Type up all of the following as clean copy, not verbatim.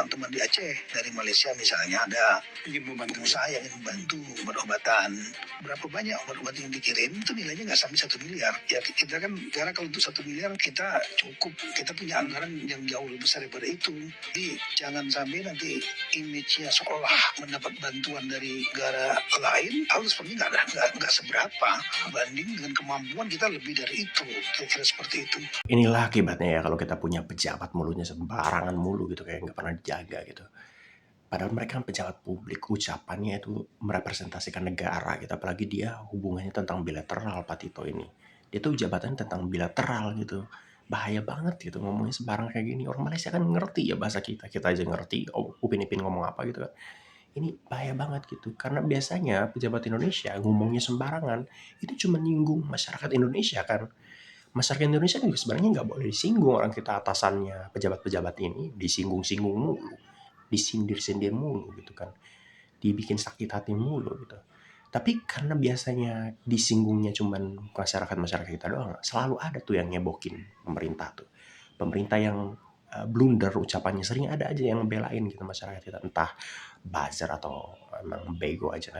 teman-teman di Aceh dari Malaysia misalnya ada Ingin membantu. pengusaha yang ingin membantu obat-obatan. Berapa banyak obat-obat yang dikirim itu nilainya nggak sampai 1 miliar. Ya kita kan karena kalau untuk 1 miliar kita cukup, kita punya anggaran yang jauh lebih besar daripada itu. Jadi jangan sampai nanti image-nya seolah mendapat bantuan dari negara lain, kalau sepertinya nggak seberapa banding dengan kemampuan kita lebih dari itu. Kira-kira seperti itu. Inilah akibatnya ya kalau kita punya pejabat mulutnya sembarangan mulu gitu, kayak nggak pernah dijaga gitu. Padahal mereka kan pejabat publik, ucapannya itu merepresentasikan negara gitu, apalagi dia hubungannya tentang bilateral, Pak Tito ini. Dia tuh jabatannya tentang bilateral gitu. Bahaya banget gitu ngomongnya sembarang kayak gini. Orang Malaysia kan ngerti ya bahasa kita, kita aja ngerti. Oh, Upin Ipin ngomong apa gitu kan. Ini bahaya banget gitu, karena biasanya pejabat Indonesia ngomongnya sembarangan, itu cuma nyinggung masyarakat Indonesia kan. Masyarakat Indonesia juga sebenarnya nggak boleh disinggung, orang kita atasannya pejabat-pejabat ini disinggung-singgung mulu, disindir-sindir mulu gitu kan, dibikin sakit hati mulu gitu. Tapi karena biasanya disinggungnya cuman masyarakat kita doang, selalu ada tuh yang nyebokin pemerintah tuh. Pemerintah yang blunder ucapannya, sering ada aja yang ngebelain gitu masyarakat kita, entah buzzer atau emang bego aja.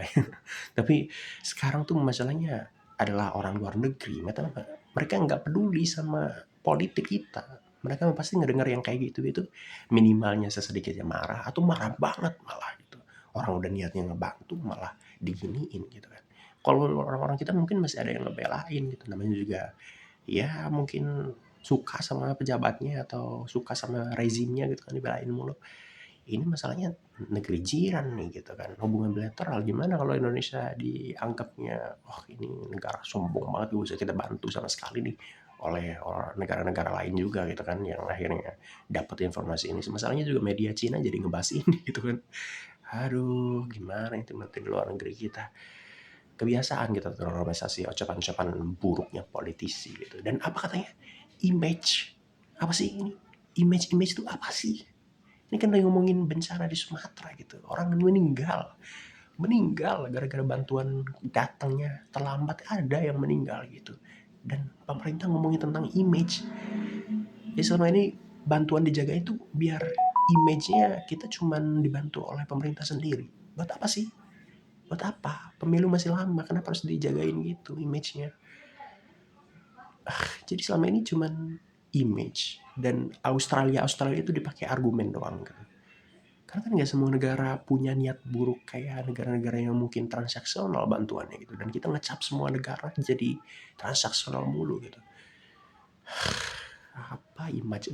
Tapi sekarang tuh masalahnya adalah orang luar negeri, mereka nggak peduli sama politik kita. Mereka pasti ngedenger yang kayak gitu, minimalnya sesedikitnya marah atau marah banget malah gitu. Orang udah niatnya ngebantu malah diginiin gitu kan. Kalau orang-orang kita mungkin masih ada yang ngebelain gitu, namanya juga ya mungkin suka sama pejabatnya atau suka sama rezimnya gitu kan, dibelain mulu. Ini masalahnya negeri jiran nih gitu kan, hubungan bilateral. Gimana kalau Indonesia dianggapnya, wah ini negara sombong banget, gak usah kita bantu sama sekali nih oleh negara-negara lain juga gitu kan, yang akhirnya dapat informasi ini. Masalahnya juga media Cina jadi ngebahas ini gitu kan. Aduh, gimana itu menteri luar negeri kita. Kebiasaan kita terorganisasi ucapan-ucapan buruknya politisi gitu. Dan apa katanya? Image. Apa sih ini? Image itu apa sih? Ini kan lagi ngomongin bencana di Sumatera gitu. Orang meninggal gara-gara bantuan datangnya terlambat, ada yang meninggal gitu. Dan pemerintah ngomongin tentang image. Jadi selama ini bantuan dijaga itu biar image-nya kita cuman dibantu oleh pemerintah sendiri. Buat apa sih? Buat apa? Pemilu masih lama, kenapa harus dijagain gitu image-nya? Jadi selama ini cuman image, dan Australia itu dipakai argumen doang gitu. Karena kan nggak semua negara punya niat buruk kayak negara-negara yang mungkin transaksional bantuannya gitu, dan kita ngecap semua negara jadi transaksional mulu gitu. Apa image.